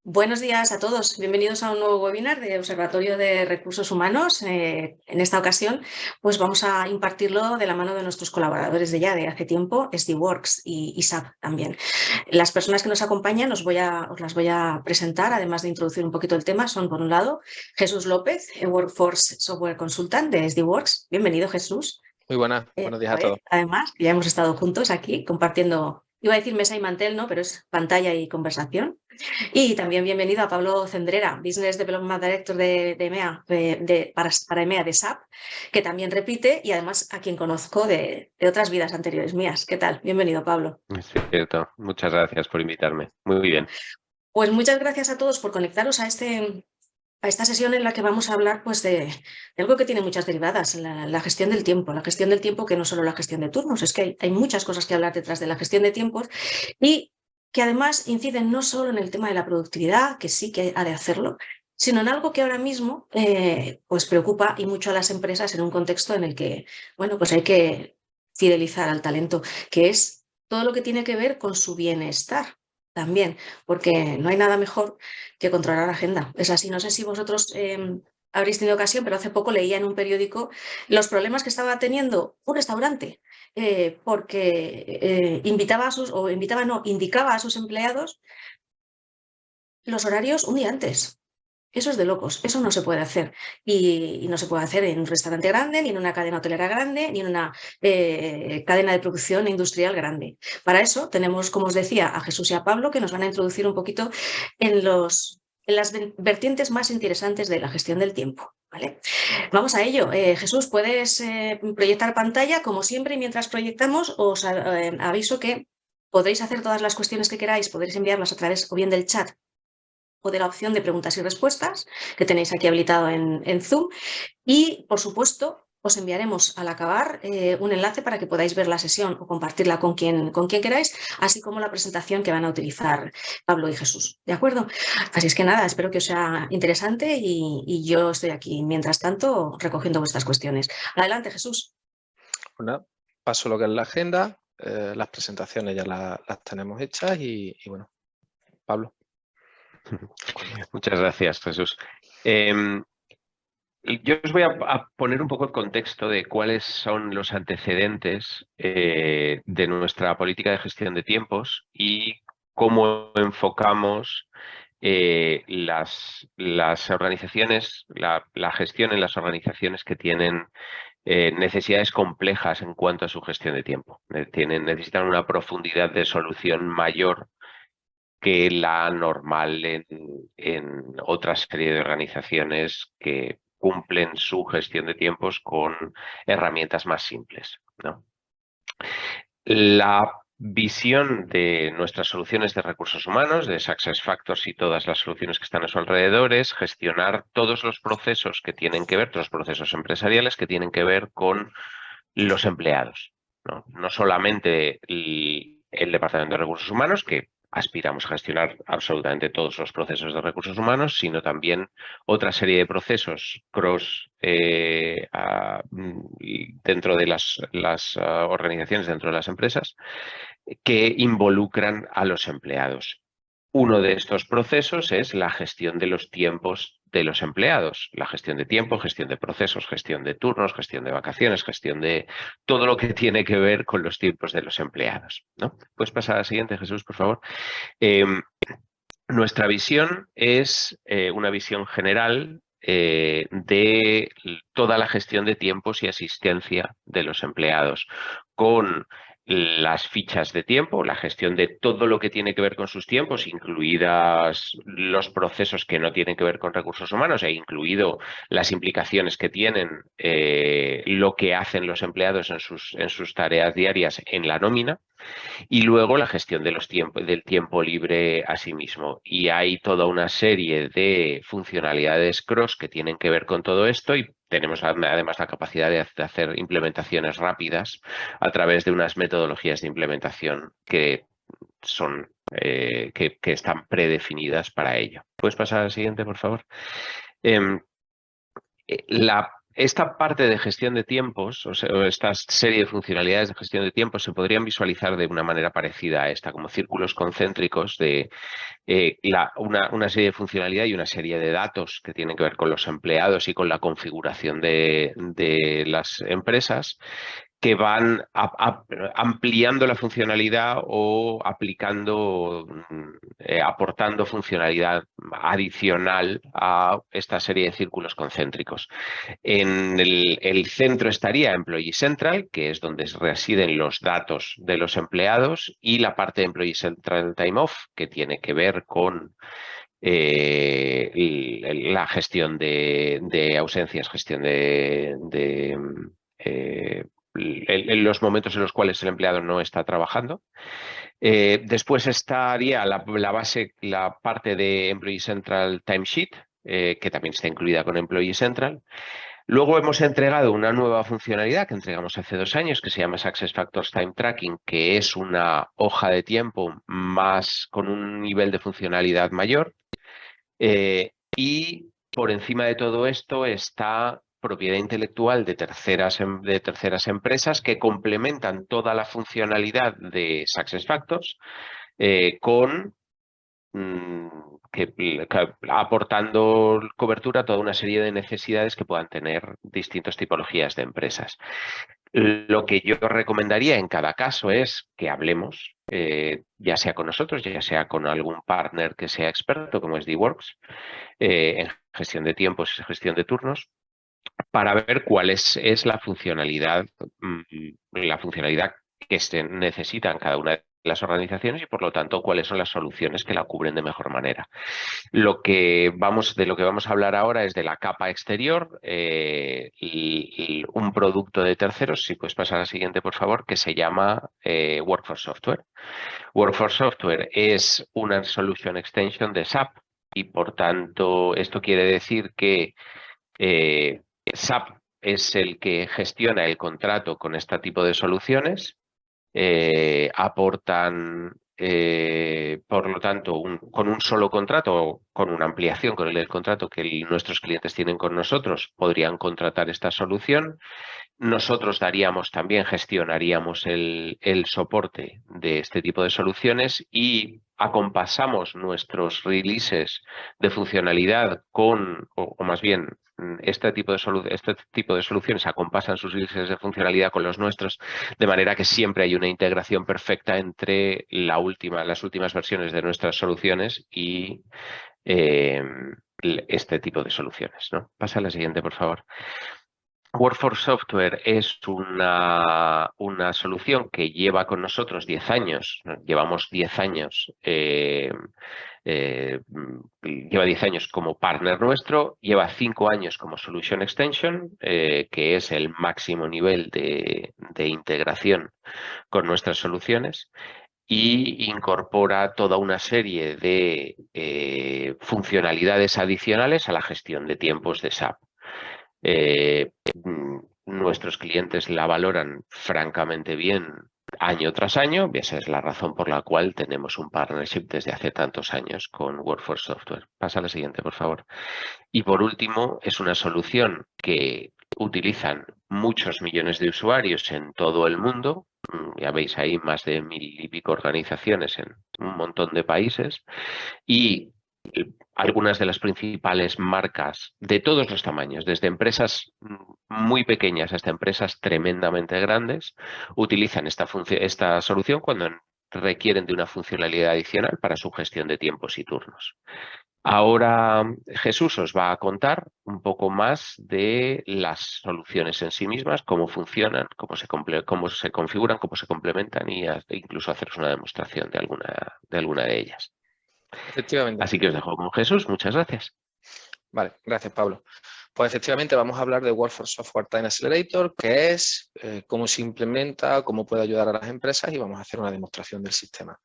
Buenos días a todos. Bienvenidos a un nuevo webinar de Observatorio de Recursos Humanos. En esta ocasión, pues vamos a impartirlo de la mano de nuestros colaboradores de ya de hace tiempo, SDWorks y SAP también. Las personas que nos acompañan os las voy a presentar, además de introducir un poquito el tema, son por un lado Jesús López, Workforce Software Consultant de SDWorks. Bienvenido, Jesús. Muy buenas, buenos días a todos. Además, ya hemos estado juntos aquí compartiendo, iba a decir mesa y mantel, ¿no? Pero es pantalla y conversación. Y también bienvenido a Pablo Cendrera, Business Development Director de EMEA, para EMEA de SAP, que también repite y además a quien conozco de otras vidas anteriores mías. ¿Qué tal? Bienvenido, Pablo. Es cierto. Muchas gracias por invitarme. Muy bien. Pues muchas gracias a todos por conectaros a esta sesión en la que vamos a hablar pues, de algo que tiene muchas derivadas, la gestión del tiempo. La gestión del tiempo que no solo la gestión de turnos, es que hay muchas cosas que hablar detrás de la gestión de tiempos y que además inciden no solo en el tema de la productividad, que sí que ha de hacerlo, sino en algo que ahora mismo pues preocupa y mucho a las empresas en un contexto en el que bueno, pues hay que fidelizar al talento, que es todo lo que tiene que ver con su bienestar también, porque no hay nada mejor que controlar la agenda. Es así, no sé si vosotros habréis tenido ocasión, pero hace poco leía en un periódico los problemas que estaba teniendo un restaurante porque indicaba a sus empleados los horarios un día antes. Eso es de locos, eso no se puede hacer. Y no se puede hacer en un restaurante grande, ni en una cadena hotelera grande, ni en una cadena de producción industrial grande. Para eso tenemos, como os decía, a Jesús y a Pablo, que nos van a introducir un poquito en las vertientes más interesantes de la gestión del tiempo. ¿Vale? Vamos a ello. Jesús, puedes proyectar pantalla, como siempre, y mientras proyectamos os aviso que podréis hacer todas las cuestiones que queráis, podréis enviarlas a través o bien del chat o de la opción de preguntas y respuestas que tenéis aquí habilitado en Zoom. Y, por supuesto, os enviaremos al acabar un enlace para que podáis ver la sesión o compartirla con quien queráis, así como la presentación que van a utilizar Pablo y Jesús. ¿De acuerdo? Así es que nada, espero que os sea interesante y yo estoy aquí, mientras tanto, recogiendo vuestras cuestiones. Adelante, Jesús. Bueno, paso lo que es la agenda. Las presentaciones ya las tenemos hechas y bueno, Pablo. Muchas gracias, Jesús. Yo os voy a poner un poco el contexto de cuáles son los antecedentes de nuestra política de gestión de tiempos y cómo enfocamos las organizaciones, la gestión en las organizaciones que tienen necesidades complejas en cuanto a su gestión de tiempo. Necesitan una profundidad de solución mayor que la normal en otra serie de organizaciones que cumplen su gestión de tiempos con herramientas más simples, ¿no? La visión de nuestras soluciones de recursos humanos, de SuccessFactors y todas las soluciones que están a su alrededor, es gestionar todos los procesos que tienen que ver, todos los procesos empresariales que tienen que ver con los empleados, ¿no? No solamente el Departamento de Recursos Humanos, que aspiramos a gestionar absolutamente todos los procesos de recursos humanos, sino también otra serie de procesos dentro de las organizaciones, dentro de las empresas, que involucran a los empleados. Uno de estos procesos es la gestión de los tiempos de los empleados, la gestión de tiempo, gestión de procesos, gestión de turnos, gestión de vacaciones, gestión de todo lo que tiene que ver con los tiempos de los empleados, ¿no? ¿Puedes pasar a la siguiente, Jesús, por favor? Nuestra visión es una visión general de toda la gestión de tiempos y asistencia de los empleados, con las fichas de tiempo, la gestión de todo lo que tiene que ver con sus tiempos, incluidas los procesos que no tienen que ver con recursos humanos e incluido las implicaciones que tienen lo que hacen los empleados en sus tareas diarias en la nómina. Y luego la gestión de del tiempo libre a sí mismo. Y hay toda una serie de funcionalidades cross que tienen que ver con todo esto y tenemos además la capacidad de hacer implementaciones rápidas a través de unas metodologías de implementación que son que están predefinidas para ello. ¿Puedes pasar al siguiente, por favor? La esta parte de gestión de tiempos, o esta serie de funcionalidades de gestión de tiempos se podrían visualizar de una manera parecida a esta, como círculos concéntricos de una serie de funcionalidad y una serie de datos que tienen que ver con los empleados y con la configuración de las empresas, que van ampliando la funcionalidad o aplicando, aportando funcionalidad adicional a esta serie de círculos concéntricos. En el centro estaría Employee Central, que es donde residen los datos de los empleados, y la parte de Employee Central Time Off, que tiene que ver con la gestión de ausencias, gestión en los momentos en los cuales el empleado no está trabajando. Después estaría la base, la parte de Employee Central Timesheet, que también está incluida con Employee Central. Luego hemos entregado una nueva funcionalidad que entregamos hace 2 años, que se llama SuccessFactors Time Tracking, que es una hoja de tiempo más con un nivel de funcionalidad mayor. Y por encima de todo esto está propiedad intelectual de terceras empresas que complementan toda la funcionalidad de SuccessFactors con aportando cobertura a toda una serie de necesidades que puedan tener distintas tipologías de empresas. Lo que yo recomendaría en cada caso es que hablemos, ya sea con nosotros, ya sea con algún partner que sea experto, como es DWorks, en gestión de tiempos y gestión de turnos, para ver cuál es la funcionalidad que se necesita en cada una de las organizaciones y, por lo tanto, cuáles son las soluciones que la cubren de mejor manera. De lo que vamos a hablar ahora es de la capa exterior, y un producto de terceros, si puedes pasar a la siguiente, por favor, que se llama Workforce Software. Workforce Software es una solution extension de SAP y, por tanto, esto quiere decir que SAP es el que gestiona el contrato con este tipo de soluciones. Aportan, por lo tanto, con un solo contrato, con una ampliación con el contrato que nuestros clientes tienen con nosotros, podrían contratar esta solución. Nosotros gestionaríamos el soporte de este tipo de soluciones y acompasamos nuestros releases de funcionalidad o más bien, este tipo de soluciones acompasan sus releases de funcionalidad con los nuestros, de manera que siempre hay una integración perfecta entre las últimas versiones de nuestras soluciones y este tipo de soluciones, ¿no? Pasa a la siguiente, por favor. Workforce Software es una solución que lleva con nosotros 10 años. Llevamos 10 años, lleva 10 años como partner nuestro, lleva 5 años como Solution Extension, que es el máximo nivel de integración con nuestras soluciones, y incorpora toda una serie de funcionalidades adicionales a la gestión de tiempos de SAP. Nuestros clientes la valoran francamente bien año tras año, y esa es la razón por la cual tenemos un partnership desde hace tantos años con Workforce Software. Pasa a la siguiente, por favor. Y por último, es una solución que utilizan muchos millones de usuarios en todo el mundo. Ya veis ahí más de 1000 y pico organizaciones en un montón de países, y algunas de las principales marcas de todos los tamaños, desde empresas muy pequeñas hasta empresas tremendamente grandes, utilizan esta solución cuando requieren de una funcionalidad adicional para su gestión de tiempos y turnos. Ahora Jesús os va a contar un poco más de las soluciones en sí mismas, cómo funcionan, cómo se configuran, cómo se complementan, y incluso haceros una demostración de alguna de ellas. Efectivamente. Así que os dejo con Jesús. Muchas gracias. Vale, gracias, Pablo. Pues efectivamente vamos a hablar de Workforce Software Time Accelerator, qué es, cómo se implementa, cómo puede ayudar a las empresas, y vamos a hacer una demostración del sistema.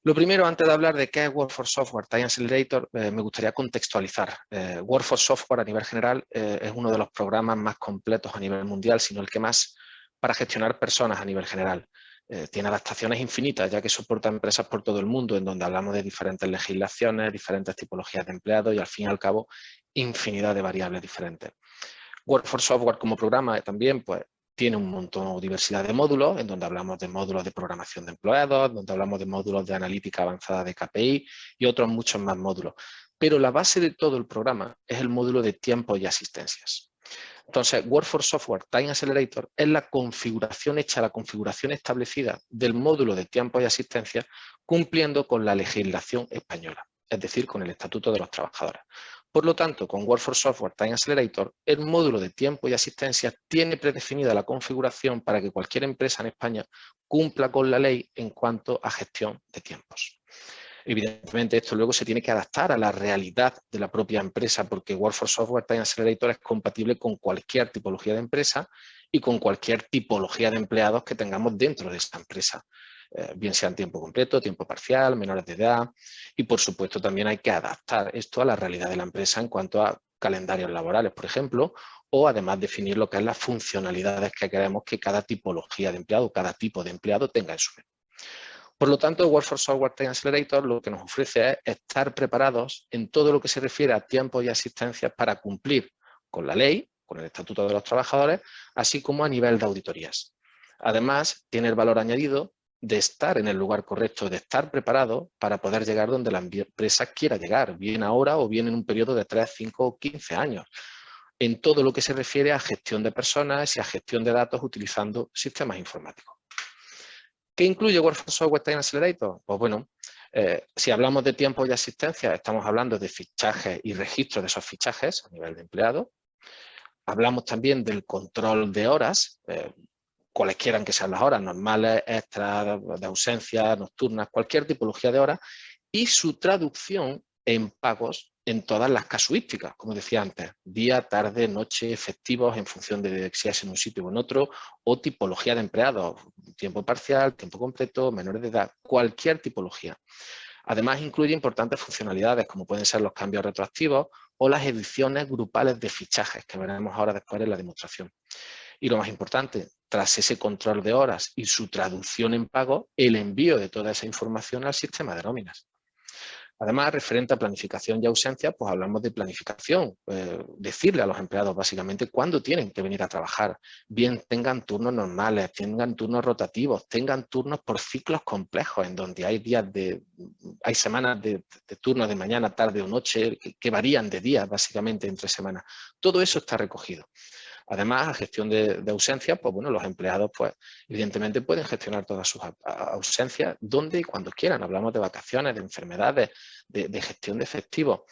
Lo primero, antes de hablar de qué es Workforce Software Time Accelerator, me gustaría contextualizar. Workforce Software a nivel general es uno de los programas más completos a nivel mundial, sino el que más para gestionar personas a nivel general. Tiene adaptaciones infinitas, ya que soporta empresas por todo el mundo, en donde hablamos de diferentes legislaciones, diferentes tipologías de empleados y, al fin y al cabo, infinidad de variables diferentes. Workforce Software como programa también pues, tiene un montón de diversidad de módulos, en donde hablamos de módulos de programación de empleados, donde hablamos de módulos de analítica avanzada de KPI y otros muchos más módulos. Pero la base de todo el programa es el módulo de tiempo y asistencias. Entonces, Workforce Software Time Accelerator es la configuración hecha, la configuración establecida del módulo de tiempo y asistencia, cumpliendo con la legislación española, es decir, con el Estatuto de los Trabajadores. Por lo tanto, con Workforce Software Time Accelerator, el módulo de tiempo y asistencia tiene predefinida la configuración para que cualquier empresa en España cumpla con la ley en cuanto a gestión de tiempos. Evidentemente, esto luego se tiene que adaptar a la realidad de la propia empresa, porque Workforce Software Time Accelerator es compatible con cualquier tipología de empresa y con cualquier tipología de empleados que tengamos dentro de esta empresa, bien sean tiempo completo, tiempo parcial, menores de edad, y por supuesto también hay que adaptar esto a la realidad de la empresa en cuanto a calendarios laborales, por ejemplo, o además definir lo que es las funcionalidades que queremos que cada tipología de empleado, cada tipo de empleado tenga en su red. Por lo tanto, Workforce Software Time Accelerator lo que nos ofrece es estar preparados en todo lo que se refiere a tiempo y asistencias para cumplir con la ley, con el Estatuto de los Trabajadores, así como a nivel de auditorías. Además, tiene el valor añadido de estar en el lugar correcto, de estar preparado para poder llegar donde la empresa quiera llegar, bien ahora o bien en un periodo de 3, 5 o 15 años, en todo lo que se refiere a gestión de personas y a gestión de datos utilizando sistemas informáticos. ¿Qué incluye Workforce Software Time Accelerator? Pues bueno, si hablamos de tiempo y asistencia, estamos hablando de fichajes y registro de esos fichajes a nivel de empleado. Hablamos también del control de horas, cualesquiera que sean las horas, normales, extras, de ausencia, nocturnas, cualquier tipología de horas, y su traducción en pagos en todas las casuísticas, como decía antes, día, tarde, noche, festivos, en función de si es en un sitio o en otro, o tipología de empleados, tiempo parcial, tiempo completo, menores de edad, cualquier tipología. Además, incluye importantes funcionalidades, como pueden ser los cambios retroactivos o las ediciones grupales de fichajes, que veremos ahora después en la demostración. Y lo más importante, tras ese control de horas y su traducción en pago, el envío de toda esa información al sistema de nóminas. Además, referente a planificación y ausencia, pues hablamos de planificación, decirle a los empleados básicamente cuándo tienen que venir a trabajar, bien tengan turnos normales, tengan turnos rotativos, tengan turnos por ciclos complejos, en donde hay semanas de turnos de mañana, tarde o noche, que varían de días básicamente entre semanas. Todo eso está recogido. Además, a gestión de ausencias, pues bueno, los empleados pues evidentemente pueden gestionar todas sus ausencias donde y cuando quieran. Hablamos de vacaciones, de enfermedades, de gestión de efectivos.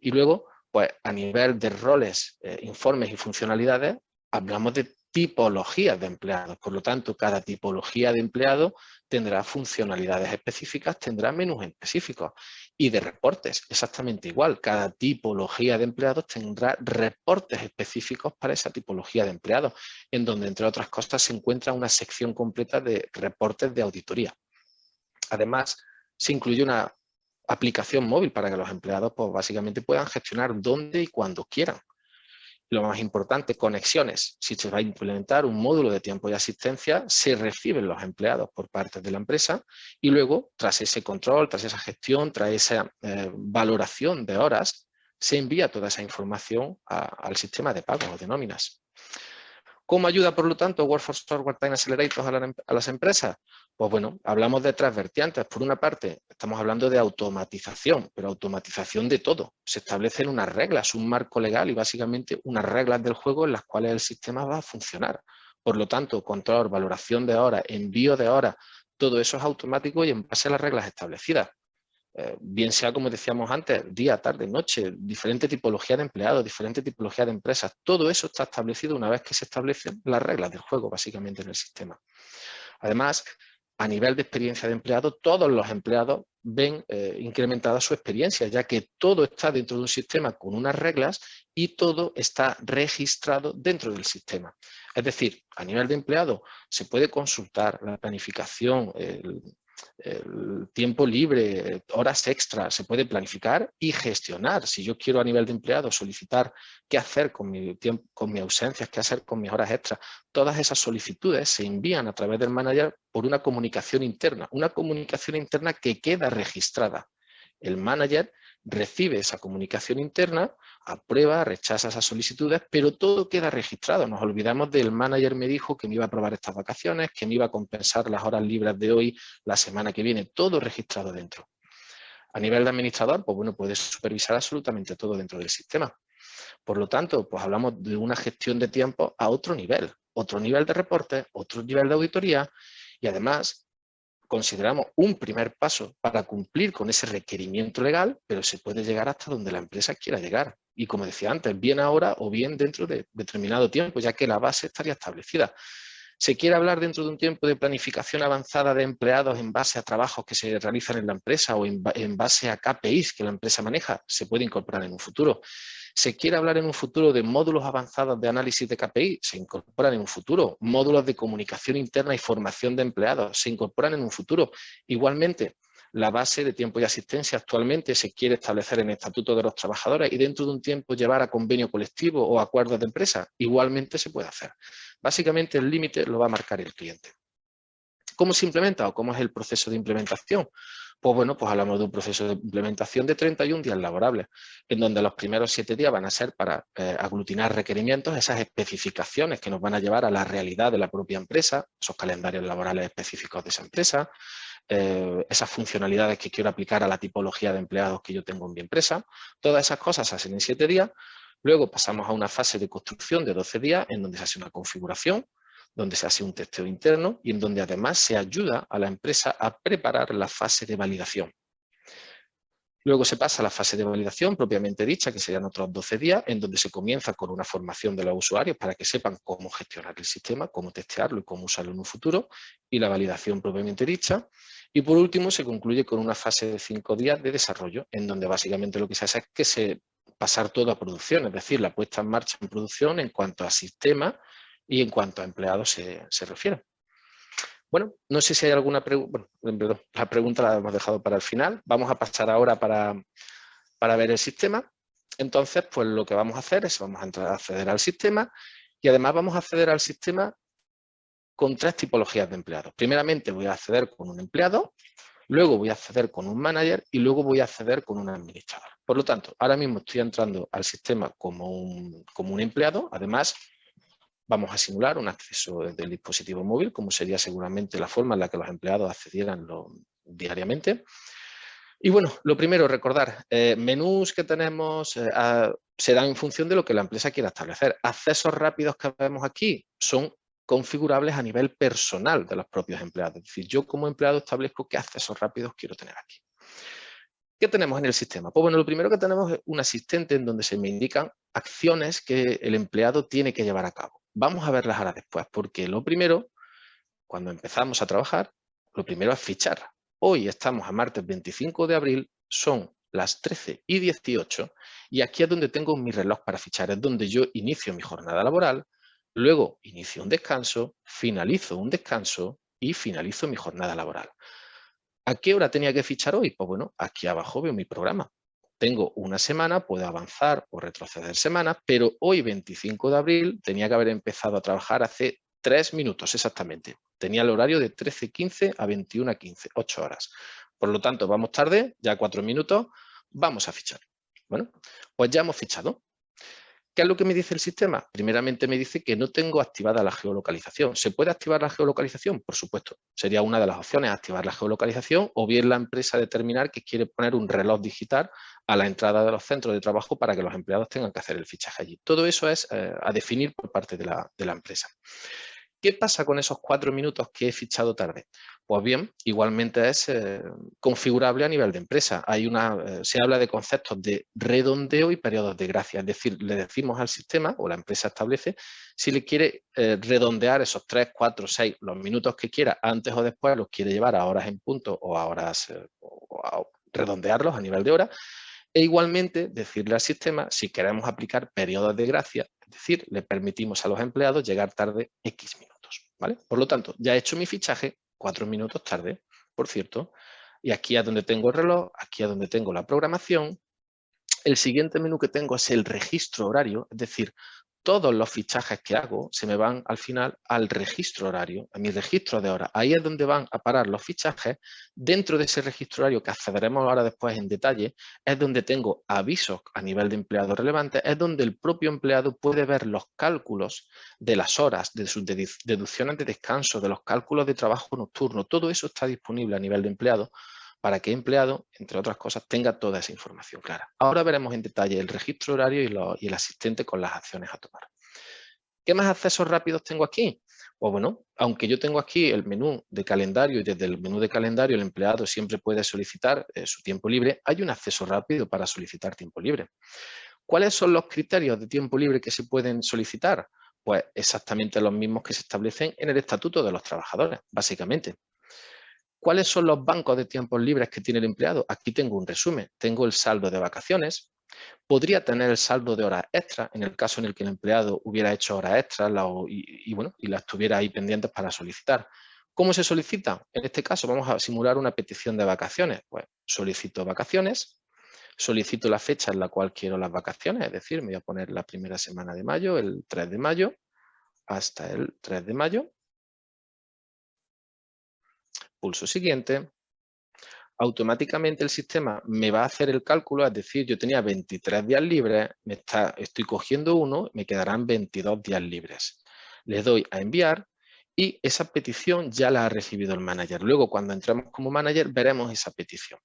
Y luego, pues a nivel de roles, informes y funcionalidades, hablamos de tipologías de empleados. Por lo tanto, cada tipología de empleado tendrá funcionalidades específicas, tendrá menús específicos. Y de reportes, exactamente igual. Cada tipología de empleados tendrá reportes específicos para esa tipología de empleados, en donde, entre otras cosas, se encuentra una sección completa de reportes de auditoría. Además, se incluye una aplicación móvil para que los empleados pues, básicamente puedan gestionar dónde y cuando quieran. Lo más importante, conexiones. Si se va a implementar un módulo de tiempo y asistencia, se reciben los empleados por parte de la empresa y luego, tras ese control, tras esa gestión, tras esa valoración de horas, se envía toda esa información al sistema de pagos o de nóminas. ¿Cómo ayuda, por lo tanto, Workforce Software Time Accelerator a las empresas? Pues bueno, hablamos de tres vertientes. Por una parte, estamos hablando de automatización, pero automatización de todo. Se establecen unas reglas, un marco legal y básicamente unas reglas del juego en las cuales el sistema va a funcionar. Por lo tanto, control, valoración de horas, envío de horas, todo eso es automático y en base a las reglas establecidas. Bien sea, como decíamos antes, día, tarde, noche, diferente tipología de empleados, diferente tipología de empresas, todo eso está establecido una vez que se establecen las reglas del juego, básicamente, en el sistema. Además, a nivel de experiencia de empleado, todos los empleados ven incrementada su experiencia, ya que todo está dentro de un sistema con unas reglas y todo está registrado dentro del sistema. Es decir, a nivel de empleado se puede consultar la planificación, el tiempo libre, horas extras, se puede planificar y gestionar. Si yo quiero a nivel de empleado solicitar qué hacer con mi tiempo, con mis ausencias, qué hacer con mis horas extras, todas esas solicitudes se envían a través del manager por una comunicación interna que queda registrada. El manager recibe esa comunicación interna, aprueba, rechaza esas solicitudes, pero todo queda registrado. Nos olvidamos del manager me dijo que me iba a aprobar estas vacaciones, que me iba a compensar las horas libres de hoy, la semana que viene, todo registrado dentro. A nivel de administrador, pues bueno, puedes supervisar absolutamente todo dentro del sistema. Por lo tanto, pues hablamos de una gestión de tiempo a otro nivel de reportes, otro nivel de auditoría y además consideramos un primer paso para cumplir con ese requerimiento legal, pero se puede llegar hasta donde la empresa quiera llegar. Y como decía antes, bien ahora o bien dentro de determinado tiempo, ya que la base estaría establecida. Se quiere hablar dentro de un tiempo de planificación avanzada de empleados en base a trabajos que se realizan en la empresa o en base a KPIs que la empresa maneja, se puede incorporar en un futuro. Se quiere hablar en un futuro de módulos avanzados de análisis de KPI, se incorporan en un futuro. Módulos de comunicación interna y formación de empleados, se incorporan en un futuro. Igualmente, la base de tiempo y asistencia actualmente se quiere establecer en el Estatuto de los Trabajadores y dentro de un tiempo llevar a convenio colectivo o acuerdos de empresa. Igualmente se puede hacer. Básicamente el límite lo va a marcar el cliente. ¿Cómo se implementa o cómo es el proceso de implementación? Pues bueno, pues hablamos de un proceso de implementación de 31 días laborables, en donde los primeros 7 días van a ser para aglutinar requerimientos, esas especificaciones que nos van a llevar a la realidad de la propia empresa, esos calendarios laborales específicos de esa empresa, esas funcionalidades que quiero aplicar a la tipología de empleados que yo tengo en mi empresa. Todas esas cosas se hacen en 7 días. Luego pasamos a una fase de construcción de 12 días en donde se hace una configuración, donde se hace un testeo interno y en donde además se ayuda a la empresa a preparar la fase de validación. Luego se pasa a la fase de validación propiamente dicha, que serían otros 12 días, en donde se comienza con una formación de los usuarios para que sepan cómo gestionar el sistema, cómo testearlo y cómo usarlo en un futuro, y la validación propiamente dicha. Y por último se concluye con una fase de 5 días de desarrollo, en donde básicamente lo que se hace es que se pasar todo a producción, es decir, la puesta en marcha en producción en cuanto a sistema y en cuanto a empleados se refiere. Bueno, no sé si hay alguna pregunta. Bueno, perdón, la pregunta la hemos dejado para el final. Vamos a pasar ahora para ver el sistema. Entonces, pues lo que vamos a hacer es vamos a entrar a acceder al sistema y además vamos a acceder al sistema con 3 tipologías de empleados. Primeramente voy a acceder con un empleado, luego voy a acceder con un manager y luego voy a acceder con un administrador. Por lo tanto, ahora mismo estoy entrando al sistema como un empleado. Además, vamos a simular un acceso desde el dispositivo móvil, como sería seguramente la forma en la que los empleados accedieran diariamente. Y bueno, lo primero, recordar, menús que tenemos se dan en función de lo que la empresa quiera establecer. Accesos rápidos que vemos aquí son configurables a nivel personal de los propios empleados. Es decir, yo como empleado establezco qué accesos rápidos quiero tener aquí. ¿Qué tenemos en el sistema? Pues bueno, lo primero que tenemos es un asistente en donde se me indican acciones que el empleado tiene que llevar a cabo. Vamos a verlas ahora después, porque lo primero, cuando empezamos a trabajar, lo primero es fichar. Hoy estamos a martes 25 de abril, son las 13:18 y aquí es donde tengo mi reloj para fichar, es donde yo inicio mi jornada laboral, luego inicio un descanso, finalizo un descanso y finalizo mi jornada laboral. ¿A qué hora tenía que fichar hoy? Pues bueno, aquí abajo veo mi programa. Tengo una semana, puedo avanzar o retroceder semanas, pero hoy 25 de abril tenía que haber empezado a trabajar hace 3 minutos exactamente. Tenía el horario de 13:15 a 21:15, 8 horas. Por lo tanto, vamos tarde, ya 4 minutos, vamos a fichar. Bueno, pues ya hemos fichado. ¿Qué es lo que me dice el sistema? Primeramente me dice que no tengo activada la geolocalización. ¿Se puede activar la geolocalización? Por supuesto. Sería una de las opciones activar la geolocalización o bien la empresa determinar que quiere poner un reloj digital a la entrada de los centros de trabajo para que los empleados tengan que hacer el fichaje allí. Todo eso es a definir por parte de la empresa. ¿Qué pasa con esos 4 minutos que he fichado tarde? Pues bien, igualmente es configurable a nivel de empresa. Se habla de conceptos de redondeo y periodos de gracia. Es decir, le decimos al sistema o la empresa establece si le quiere redondear esos 3, 4, 6, los minutos que quiera, antes o después los quiere llevar a horas en punto o a horas, o a redondearlos a nivel de hora. E igualmente decirle al sistema si queremos aplicar periodos de gracia, es decir, le permitimos a los empleados llegar tarde X minutos, ¿vale? Por lo tanto, ya he hecho mi fichaje 4 minutos tarde, por cierto, y aquí es donde tengo el reloj, aquí es donde tengo la programación. El siguiente menú que tengo es el registro horario, es decir, todos los fichajes que hago se me van al final al registro horario, a mi registro de horas. Ahí es donde van a parar los fichajes. Dentro de ese registro horario, que accederemos ahora después en detalle, es donde tengo avisos a nivel de empleados relevantes, es donde el propio empleado puede ver los cálculos de las horas, de sus deducciones de descanso, de los cálculos de trabajo nocturno. Todo eso está disponible a nivel de empleado para que el empleado, entre otras cosas, tenga toda esa información clara. Ahora veremos en detalle el registro horario y el asistente con las acciones a tomar. ¿Qué más accesos rápidos tengo aquí? Pues bueno, aunque yo tengo aquí el menú de calendario y desde el menú de calendario el empleado siempre puede solicitar su tiempo libre, hay un acceso rápido para solicitar tiempo libre. ¿Cuáles son los criterios de tiempo libre que se pueden solicitar? Pues exactamente los mismos que se establecen en el Estatuto de los Trabajadores, básicamente. ¿Cuáles son los bancos de tiempos libres que tiene el empleado? Aquí tengo un resumen. Tengo el saldo de vacaciones. Podría tener el saldo de horas extras en el caso en el que el empleado hubiera hecho horas extras y las tuviera ahí pendientes para solicitar. ¿Cómo se solicita? En este caso vamos a simular una petición de vacaciones. Pues solicito vacaciones, solicito la fecha en la cual quiero las vacaciones, es decir, me voy a poner la primera semana de mayo, el 3 de mayo, hasta el 3 de mayo. Pulso siguiente. Automáticamente el sistema me va a hacer el cálculo, es decir, yo tenía 23 días libres, estoy cogiendo uno, me quedarán 22 días libres. Le doy a enviar y esa petición ya la ha recibido el manager. Luego, cuando entremos como manager, veremos esa petición.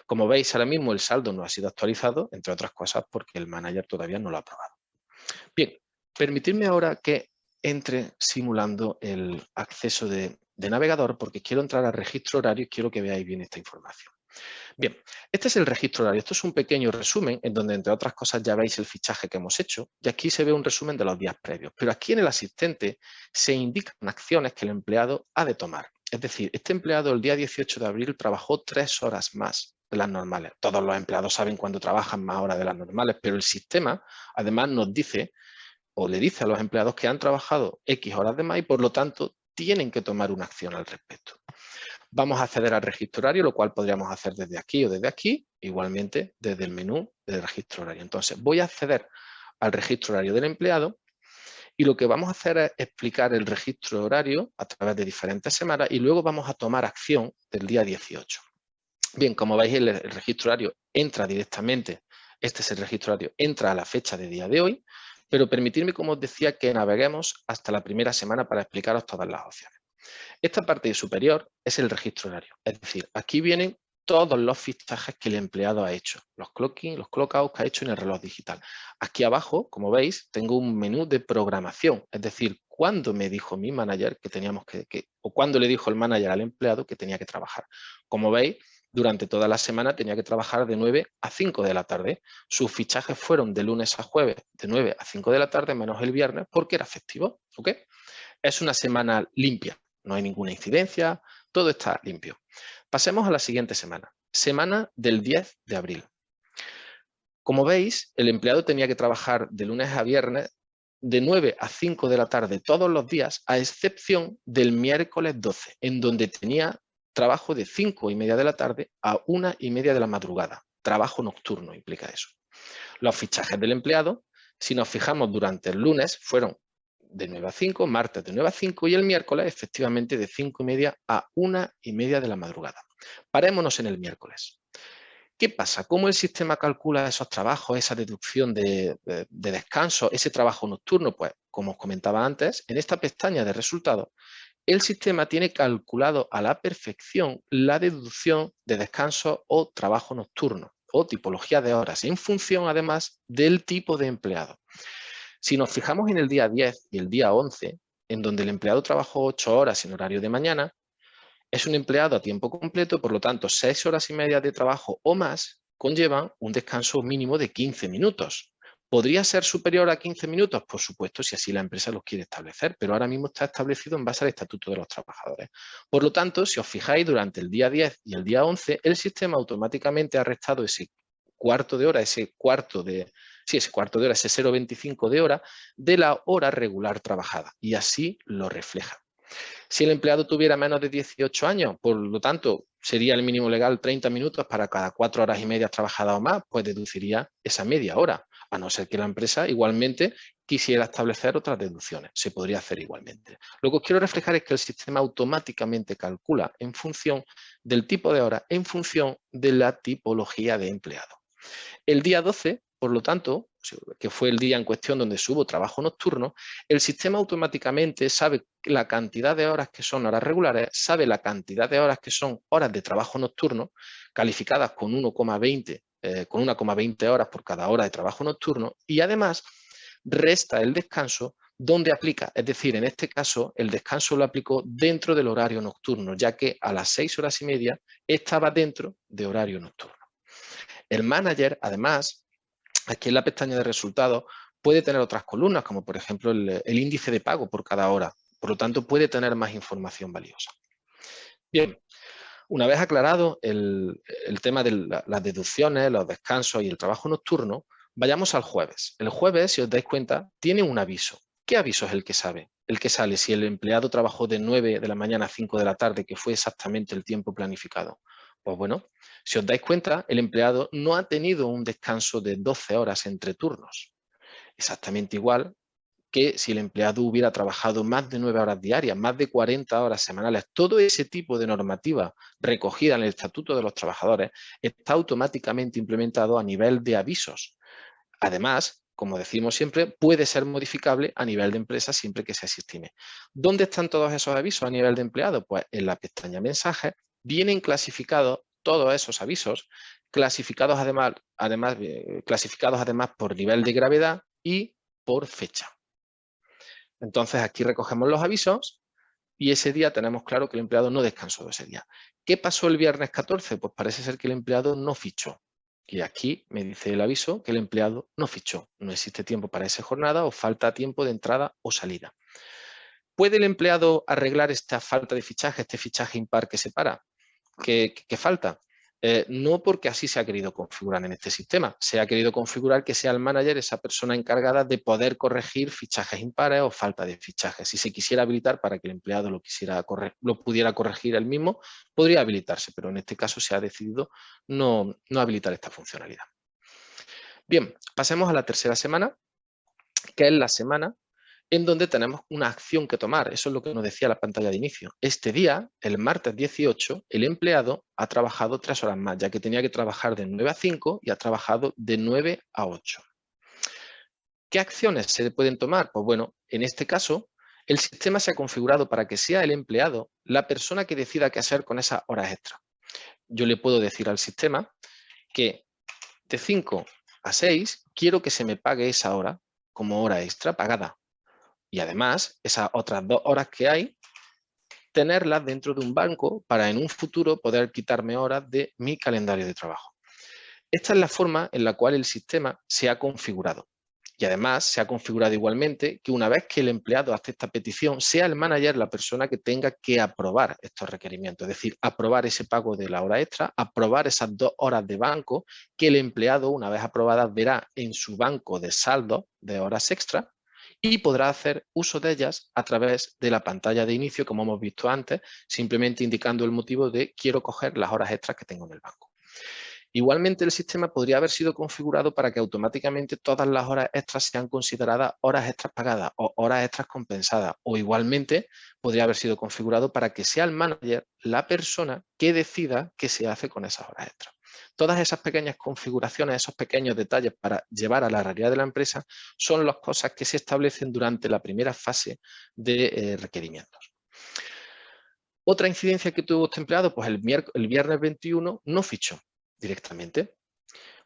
Como veis, ahora mismo el saldo no ha sido actualizado, entre otras cosas porque el manager todavía no lo ha aprobado. Bien, permitidme ahora que entre simulando el acceso de navegador porque quiero entrar al registro horario y quiero que veáis bien esta información. Bien, este es el registro horario. Esto es un pequeño resumen en donde, entre otras cosas, ya veis el fichaje que hemos hecho y aquí se ve un resumen de los días previos. Pero aquí en el asistente se indican acciones que el empleado ha de tomar. Es decir, este empleado el día 18 de abril trabajó 3 horas más de las normales. Todos los empleados saben cuándo trabajan más horas de las normales, pero el sistema además nos dice o le dice a los empleados que han trabajado X horas de más y por lo tanto tienen que tomar una acción al respecto. Vamos a acceder al registro horario, lo cual podríamos hacer desde aquí o desde aquí, igualmente desde el menú del registro horario. Entonces voy a acceder al registro horario del empleado y lo que vamos a hacer es explicar el registro horario a través de diferentes semanas y luego vamos a tomar acción del día 18. Bien, como veis el registro horario entra directamente, este es el registro horario, entra a la fecha de día de hoy, pero permitidme, como os decía, que naveguemos hasta la primera semana para explicaros todas las opciones. Esta parte superior es el registro horario, es decir, aquí vienen todos los fichajes que el empleado ha hecho, los clock-in, los clock-out que ha hecho en el reloj digital. Aquí abajo, como veis, tengo un menú de programación, es decir, cuándo me dijo mi manager que teníamos o cuándo le dijo el manager al empleado que tenía que trabajar. Como veis, durante toda la semana tenía que trabajar de 9 a 5 de la tarde. Sus fichajes fueron de lunes a jueves, de 9 a 5 de la tarde, menos el viernes, porque era festivo. ¿Ok? Es una semana limpia, no hay ninguna incidencia, todo está limpio. Pasemos a la siguiente semana, semana del 10 de abril. Como veis, el empleado tenía que trabajar de lunes a viernes de 9 a 5 de la tarde todos los días, a excepción del miércoles 12, en donde tenía trabajo de 5:30 de la tarde a 1:30 de la madrugada. Trabajo nocturno implica eso. Los fichajes del empleado, si nos fijamos durante el lunes, fueron de 9 a 5, martes de 9 a 5 y el miércoles efectivamente de 5:30 a 1:30 de la madrugada. Parémonos en el miércoles. ¿Qué pasa? ¿Cómo el sistema calcula esos trabajos, esa deducción de descanso, ese trabajo nocturno? Pues, como os comentaba antes, en esta pestaña de resultados, el sistema tiene calculado a la perfección la deducción de descanso o trabajo nocturno o tipología de horas, en función además del tipo de empleado. Si nos fijamos en el día 10 y el día 11, en donde el empleado trabajó 8 horas en horario de mañana, es un empleado a tiempo completo, por lo tanto 6 horas y media de trabajo o más conllevan un descanso mínimo de 15 minutos. ¿Podría ser superior a 15 minutos? Por supuesto, si así la empresa lo quiere establecer, pero ahora mismo está establecido en base al Estatuto de los Trabajadores. Por lo tanto, si os fijáis, durante el día 10 y el día 11, el sistema automáticamente ha restado ese cuarto de hora, ese 0,25 de hora de la hora regular trabajada, y así lo refleja. Si el empleado tuviera menos de 18 años, por lo tanto, sería el mínimo legal 30 minutos para cada 4 horas y media trabajadas o más, pues deduciría esa media hora. a no ser que la empresa igualmente quisiera establecer otras deducciones. Se podría hacer igualmente. Lo que os quiero reflejar es que el sistema automáticamente calcula en función del tipo de hora, en función de la tipología de empleado. El día 12, por lo tanto, que fue el día en cuestión donde hubo trabajo nocturno, el sistema automáticamente sabe la cantidad de horas que son horas regulares, sabe la cantidad de horas que son horas de trabajo nocturno, calificadas con 1,20 horas por cada hora de trabajo nocturno, y además resta el descanso donde aplica. Es decir, en este caso, el descanso lo aplicó dentro del horario nocturno, ya que a las 6 horas y media estaba dentro de horario nocturno. El manager, además, aquí en la pestaña de resultados, puede tener otras columnas, como por ejemplo el índice de pago por cada hora. Por lo tanto, puede tener más información valiosa. Bien, una vez aclarado el tema de las deducciones, los descansos y el trabajo nocturno, vayamos al jueves. El jueves, si os dais cuenta, tiene un aviso. ¿Qué aviso es el que sabe? El que sale si el empleado trabajó de 9 de la mañana a 5 de la tarde, que fue exactamente el tiempo planificado. Pues bueno, si os dais cuenta, el empleado no ha tenido un descanso de 12 horas entre turnos. Exactamente igual que si el empleado hubiera trabajado más de 9 horas diarias, más de 40 horas semanales. Todo ese tipo de normativa recogida en el Estatuto de los Trabajadores está automáticamente implementado a nivel de avisos. Además, como decimos siempre, puede ser modificable a nivel de empresa siempre que se estime. ¿Dónde están todos esos avisos a nivel de empleado? Pues en la pestaña mensajes vienen clasificados todos esos avisos, clasificados además por nivel de gravedad y por fecha. Entonces aquí recogemos los avisos y ese día tenemos claro que el empleado no descansó ese día. ¿Qué pasó el viernes 14? Pues parece ser que el empleado no fichó. Y aquí me dice el aviso que el empleado no fichó. No existe tiempo para esa jornada o falta tiempo de entrada o salida. ¿Puede el empleado arreglar esta falta de fichaje, este fichaje impar que separa? ¿Qué falta? No porque así se ha querido configurar en este sistema. Se ha querido configurar que sea el manager esa persona encargada de poder corregir fichajes impares o falta de fichajes. Si se quisiera habilitar para que el empleado lo pudiera corregir él mismo, podría habilitarse, pero en este caso se ha decidido no habilitar esta funcionalidad. Bien, pasemos a la tercera semana, que es la semana en donde tenemos una acción que tomar. Eso es lo que nos decía la pantalla de inicio. Este día, el martes 18, el empleado ha trabajado 3 horas más, ya que tenía que trabajar de 9 a 5 y ha trabajado de 9 a 8. ¿Qué acciones se pueden tomar? Pues bueno, en este caso, el sistema se ha configurado para que sea el empleado la persona que decida qué hacer con esas horas extra. Yo le puedo decir al sistema que de 5 a 6 quiero que se me pague esa hora como hora extra pagada. Y además, esas otras 2 horas que hay, tenerlas dentro de un banco para en un futuro poder quitarme horas de mi calendario de trabajo. Esta es la forma en la cual el sistema se ha configurado. Y además se ha configurado igualmente que una vez que el empleado hace esta petición, sea el manager la persona que tenga que aprobar estos requerimientos. Es decir, aprobar ese pago de la hora extra, aprobar esas 2 horas de banco que el empleado, una vez aprobadas, verá en su banco de saldo de horas extra y podrá hacer uso de ellas a través de la pantalla de inicio, como hemos visto antes, simplemente indicando el motivo de quiero coger las horas extras que tengo en el banco. Igualmente, el sistema podría haber sido configurado para que automáticamente todas las horas extras sean consideradas horas extras pagadas o horas extras compensadas. O igualmente, podría haber sido configurado para que sea el manager la persona que decida qué se hace con esas horas extras. Todas esas pequeñas configuraciones, esos pequeños detalles para llevar a la realidad de la empresa son las cosas que se establecen durante la primera fase de requerimientos. Otra incidencia que tuvo este empleado, pues el viernes 21 no fichó directamente.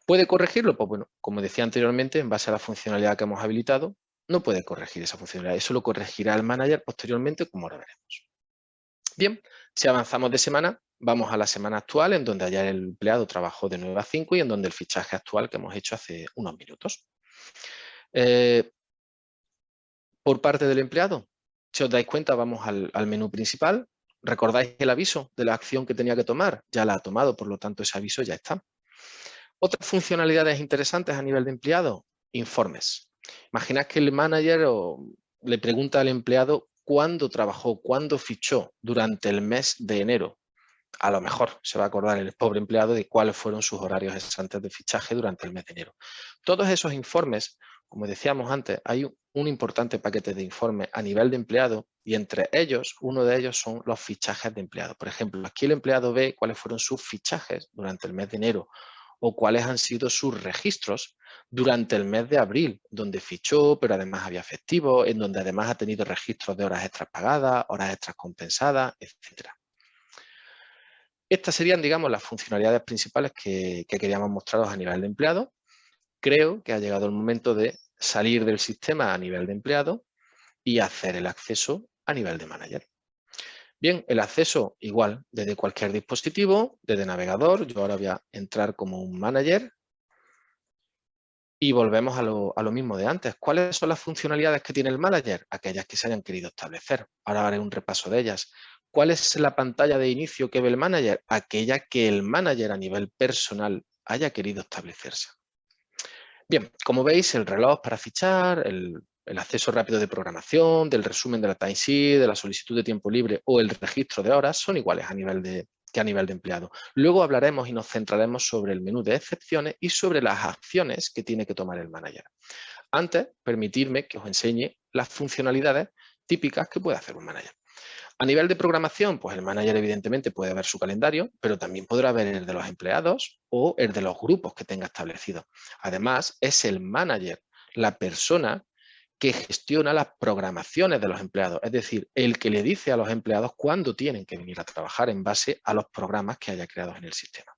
¿Puede corregirlo? Pues bueno, como decía anteriormente, en base a la funcionalidad que hemos habilitado, no puede corregir esa funcionalidad. Eso lo corregirá el manager posteriormente, como ahora veremos. Bien, si avanzamos de semana, vamos a la semana actual, en donde ayer el empleado trabajó de 9 a 5 y en donde el fichaje actual que hemos hecho hace unos minutos. Por parte del empleado, si os dais cuenta, vamos al menú principal. ¿Recordáis el aviso de la acción que tenía que tomar? Ya la ha tomado, por lo tanto ese aviso ya está. Otras funcionalidades interesantes a nivel de empleado, informes. Imaginad que el manager le pregunta al empleado cuándo trabajó, cuándo fichó durante el mes de enero. A lo mejor se va a acordar el pobre empleado de cuáles fueron sus horarios exactos de fichaje durante el mes de enero. Todos esos informes, como decíamos antes, hay un importante paquete de informes a nivel de empleado y entre ellos, uno de ellos son los fichajes de empleado. Por ejemplo, aquí el empleado ve cuáles fueron sus fichajes durante el mes de enero o cuáles han sido sus registros durante el mes de abril, donde fichó, pero además había festivos, en donde además ha tenido registros de horas extras pagadas, horas extras compensadas, etc. Estas serían, digamos, las funcionalidades principales que queríamos mostraros a nivel de empleado. Creo que ha llegado el momento de salir del sistema a nivel de empleado y hacer el acceso a nivel de manager. Bien, el acceso igual, desde cualquier dispositivo, desde navegador. Yo ahora voy a entrar como un manager y volvemos a lo mismo de antes. ¿Cuáles son las funcionalidades que tiene el manager? Aquellas que se hayan querido establecer. Ahora haré un repaso de ellas. ¿Cuál es la pantalla de inicio que ve el manager? Aquella que el manager a nivel personal haya querido establecerse. Bien, como veis, el reloj para fichar, el acceso rápido de programación, del resumen de la timesheet, de la solicitud de tiempo libre o el registro de horas son iguales que a nivel de empleado. Luego hablaremos y nos centraremos sobre el menú de excepciones y sobre las acciones que tiene que tomar el manager. Antes, permitidme que os enseñe las funcionalidades típicas que puede hacer un manager. A nivel de programación, pues el manager evidentemente puede ver su calendario, pero también podrá ver el de los empleados o el de los grupos que tenga establecidos. Además, es el manager la persona que gestiona las programaciones de los empleados, es decir, el que le dice a los empleados cuándo tienen que venir a trabajar en base a los programas que haya creados en el sistema.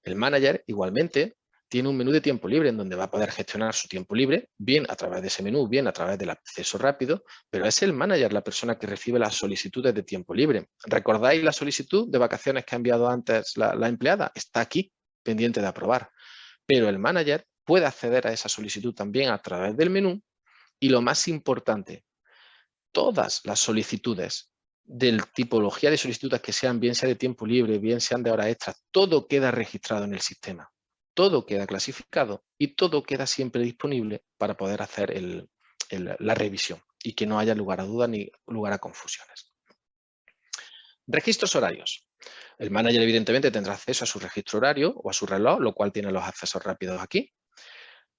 El manager, igualmente, tiene un menú de tiempo libre en donde va a poder gestionar su tiempo libre, bien a través de ese menú, bien a través del acceso rápido, pero es el manager la persona que recibe las solicitudes de tiempo libre. ¿Recordáis la solicitud de vacaciones que ha enviado antes la empleada? Está aquí, pendiente de aprobar. Pero el manager puede acceder a esa solicitud también a través del menú y lo más importante, todas las solicitudes de tipología de solicitudes que sean, bien sea de tiempo libre, bien sean de horas extras, todo queda registrado en el sistema. Todo queda clasificado y todo queda siempre disponible para poder hacer la revisión y que no haya lugar a dudas ni lugar a confusiones. Registros horarios. El manager evidentemente tendrá acceso a su registro horario o a su reloj, lo cual tiene los accesos rápidos aquí,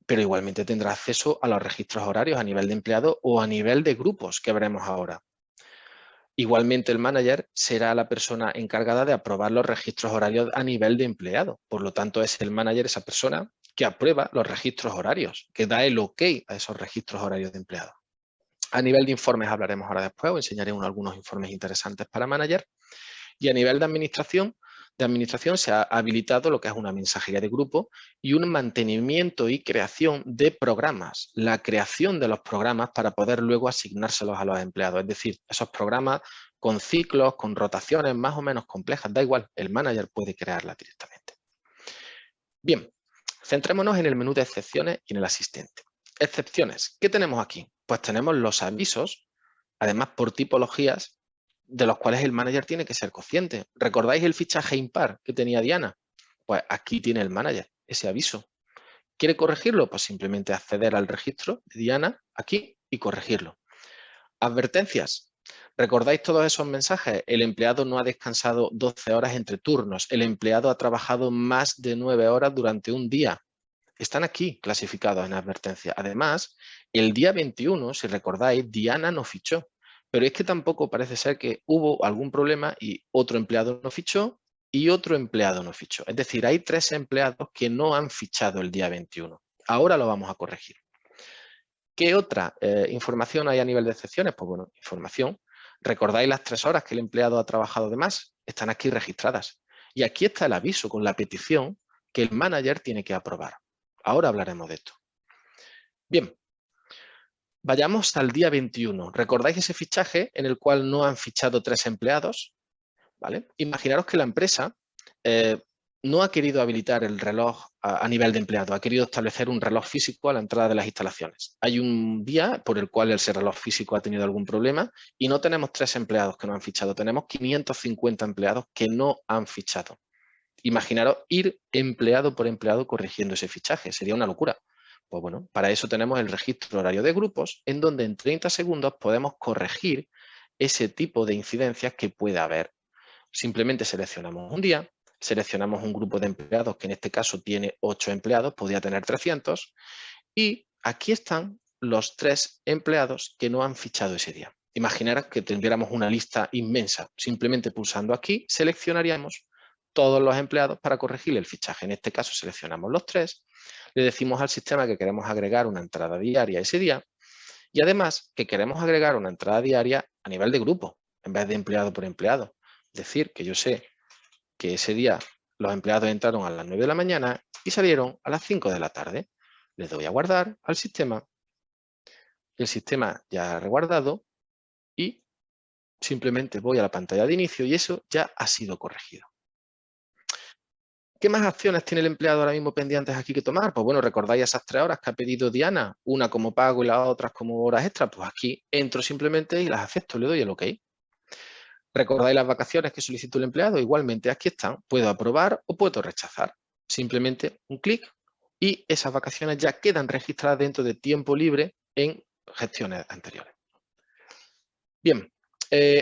pero igualmente tendrá acceso a los registros horarios a nivel de empleado o a nivel de grupos que veremos ahora. Igualmente el manager será la persona encargada de aprobar los registros horarios a nivel de empleado. Por lo tanto, es el manager esa persona que aprueba los registros horarios, que da el ok a esos registros horarios de empleado. A nivel de informes hablaremos ahora después, os enseñaré algunos informes interesantes para manager. Y a nivel de administración se ha habilitado lo que es una mensajería de grupo y un mantenimiento y creación de programas, la creación de los programas para poder luego asignárselos a los empleados. Es decir, esos programas con ciclos, con rotaciones más o menos complejas, da igual, el manager puede crearlas directamente. Bien, centrémonos en el menú de excepciones y en el asistente. Excepciones, ¿qué tenemos aquí? Pues tenemos los avisos, además por tipologías, de los cuales el manager tiene que ser consciente. ¿Recordáis el fichaje impar que tenía Diana? Pues aquí tiene el manager ese aviso. ¿Quiere corregirlo? Pues simplemente acceder al registro de Diana aquí y corregirlo. Advertencias. ¿Recordáis todos esos mensajes? El empleado no ha descansado 12 horas entre turnos. El empleado ha trabajado más de 9 horas durante un día. Están aquí clasificados en advertencia. Además, el día 21, si recordáis, Diana no fichó. Pero es que tampoco parece ser que hubo algún problema y otro empleado no fichó y otro empleado no fichó. Es decir, hay 3 empleados que no han fichado el día 21. Ahora lo vamos a corregir. ¿Qué otra información hay a nivel de excepciones? Pues bueno, información. ¿Recordáis las 3 horas que el empleado ha trabajado de más? Están aquí registradas. Y aquí está el aviso con la petición que el manager tiene que aprobar. Ahora hablaremos de esto. Bien. Vayamos al día 21. ¿Recordáis ese fichaje en el cual no han fichado 3 empleados? ¿Vale? Imaginaros que la empresa no ha querido habilitar el reloj a nivel de empleado, ha querido establecer un reloj físico a la entrada de las instalaciones. Hay un día por el cual ese reloj físico ha tenido algún problema y no tenemos 3 empleados que no han fichado, tenemos 550 empleados que no han fichado. Imaginaros ir empleado por empleado corrigiendo ese fichaje, sería una locura. Pues bueno, para eso tenemos el registro horario de grupos, en donde en 30 segundos podemos corregir ese tipo de incidencias que pueda haber. Simplemente seleccionamos un día, seleccionamos un grupo de empleados que en este caso tiene 8 empleados, podría tener 300, y aquí están los 3 empleados que no han fichado ese día. Imaginaros que tuviéramos una lista inmensa. Simplemente pulsando aquí seleccionaríamos todos los empleados para corregir el fichaje. En este caso seleccionamos los 3, le decimos al sistema que queremos agregar una entrada diaria ese día y además que queremos agregar una entrada diaria a nivel de grupo en vez de empleado por empleado. Es decir, que yo sé que ese día los empleados entraron a las 9 de la mañana y salieron a las 5 de la tarde. Le doy a guardar al sistema. El sistema ya ha reguardado y simplemente voy a la pantalla de inicio y eso ya ha sido corregido. ¿Qué más acciones tiene el empleado ahora mismo pendientes aquí que tomar? Pues bueno, recordáis esas 3 horas que ha pedido Diana, una como pago y las otras como horas extras. Pues aquí entro simplemente y las acepto, le doy el OK. ¿Recordáis las vacaciones que solicitó el empleado? Igualmente aquí están, puedo aprobar o puedo rechazar. Simplemente un clic y esas vacaciones ya quedan registradas dentro de tiempo libre en gestiones anteriores. Bien,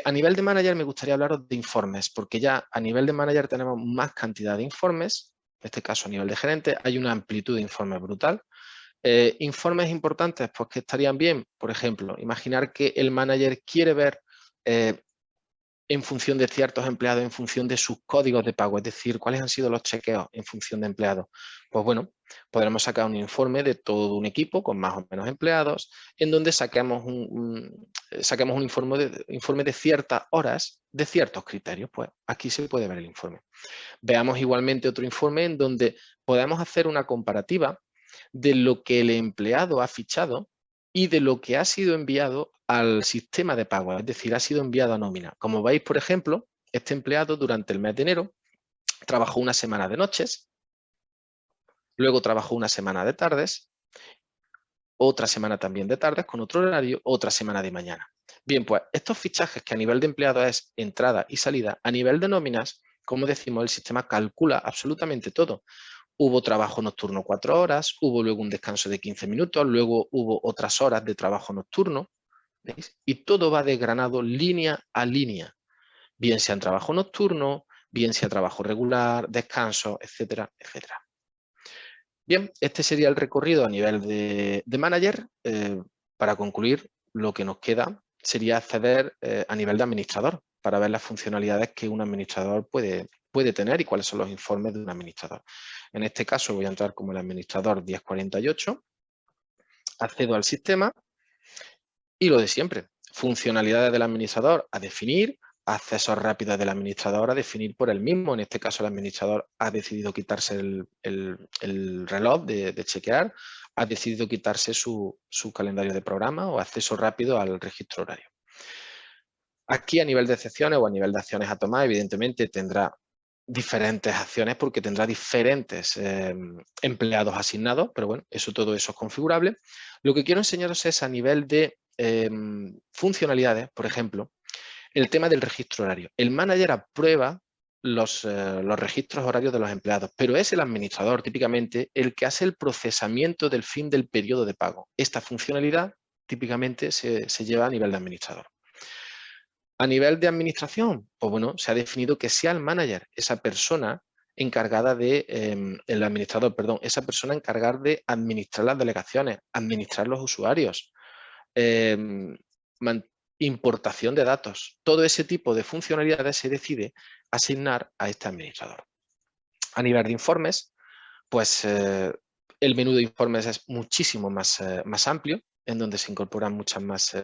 a nivel de manager me gustaría hablaros de informes, porque ya a nivel de manager tenemos más cantidad de informes, en este caso a nivel de gerente hay una amplitud de informes brutal. Informes importantes, pues que estarían bien, por ejemplo, imaginar que el manager quiere ver en función de ciertos empleados, en función de sus códigos de pago, es decir, cuáles han sido los chequeos en función de empleados. Pues bueno, podremos sacar un informe de todo un equipo con más o menos empleados, en donde saquemos un informe de ciertas horas, de ciertos criterios. Pues aquí se puede ver el informe. Veamos igualmente otro informe en donde podemos hacer una comparativa de lo que el empleado ha fichado y de lo que ha sido enviado al sistema de pago, es decir, ha sido enviado a nómina. Como veis, por ejemplo, este empleado durante el mes de enero trabajó una semana de noches, luego trabajó una semana de tardes, otra semana también de tardes con otro horario, otra semana de mañana. Bien, pues estos fichajes que a nivel de empleado es entrada y salida, a nivel de nóminas, como decimos, el sistema calcula absolutamente todo. Hubo trabajo nocturno 4 horas, hubo luego un descanso de 15 minutos, luego hubo otras horas de trabajo nocturno, ¿veis? Y todo va desgranado línea a línea, bien sea en trabajo nocturno, bien sea trabajo regular, descanso, etcétera, etcétera. Bien, este sería el recorrido a nivel de manager. Para concluir, lo que nos queda sería acceder a nivel de administrador para ver las funcionalidades que un administrador puede tener y cuáles son los informes de un administrador. En este caso voy a entrar como el administrador 1048, accedo al sistema y lo de siempre, funcionalidades del administrador a definir, accesos rápidos del administrador a definir por él mismo. En este caso el administrador ha decidido quitarse el reloj de chequear, ha decidido quitarse su calendario de programa o acceso rápido al registro horario. Aquí a nivel de excepciones o a nivel de acciones a tomar, evidentemente tendrá diferentes acciones porque tendrá diferentes empleados asignados, pero bueno, todo eso es configurable. Lo que quiero enseñaros es a nivel de funcionalidades, por ejemplo, el tema del registro horario. El manager aprueba los registros horarios de los empleados, pero es el administrador típicamente el que hace el procesamiento del fin del periodo de pago. Esta funcionalidad típicamente se lleva a nivel de administrador. A nivel de administración, pues bueno, se ha definido que sea el manager, esa persona encargada de, el administrador, perdón, esa persona encargada de administrar las delegaciones, administrar los usuarios, importación de datos. Todo ese tipo de funcionalidades se decide asignar a este administrador. A nivel de informes, pues el menú de informes es muchísimo más amplio, en donde se incorporan muchas más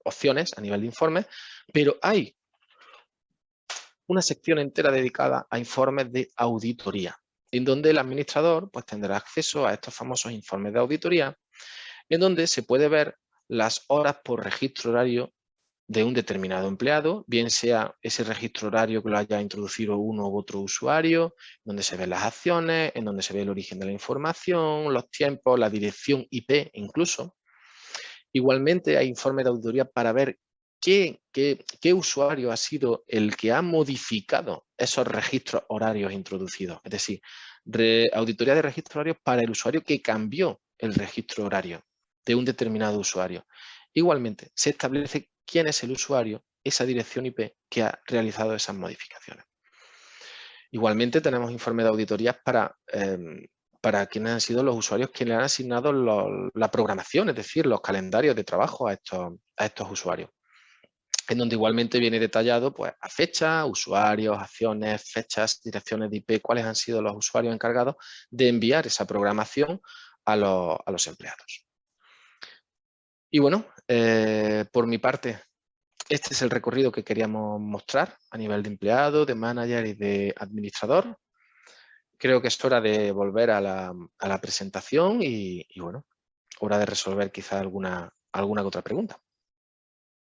opciones a nivel de informes, pero hay una sección entera dedicada a informes de auditoría, en donde el administrador pues, tendrá acceso a estos famosos informes de auditoría, en donde se puede ver las horas por registro horario de un determinado empleado, bien sea ese registro horario que lo haya introducido uno u otro usuario, donde se ven las acciones, en donde se ve el origen de la información, los tiempos, la dirección IP incluso. Igualmente hay informes de auditoría para ver qué usuario ha sido el que ha modificado esos registros horarios introducidos. Es decir, auditoría de registros horarios para el usuario que cambió el registro horario de un determinado usuario. Igualmente, se establece quién es el usuario, esa dirección IP que ha realizado esas modificaciones. Igualmente tenemos informes de auditorías para quienes han sido los usuarios quienes han asignado la programación, es decir, los calendarios de trabajo a estos usuarios, en donde igualmente viene detallado pues, a fecha, usuarios, acciones, fechas, direcciones de IP, cuáles han sido los usuarios encargados de enviar esa programación a los empleados. Y bueno, por mi parte, este es el recorrido que queríamos mostrar a nivel de empleado, de manager y de administrador. Creo que es hora de volver a la presentación y bueno, hora de resolver quizá alguna otra pregunta.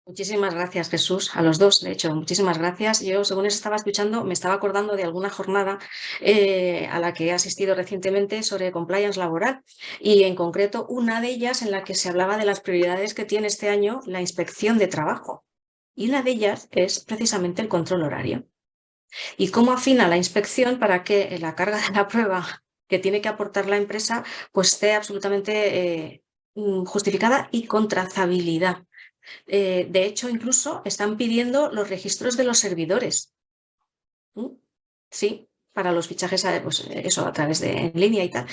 Muchísimas gracias, Jesús, a los dos, de hecho, muchísimas gracias. Yo, según estaba escuchando, me estaba acordando de alguna jornada a la que he asistido recientemente sobre compliance laboral y, en concreto, una de ellas en la que se hablaba de las prioridades que tiene este año la inspección de trabajo. Y una de ellas es precisamente el control horario. Y cómo afina la inspección para que la carga de la prueba que tiene que aportar la empresa pues esté absolutamente justificada y con trazabilidad. De hecho, incluso están pidiendo los registros de los servidores. Sí, para los fichajes, pues eso, a través de en línea y tal.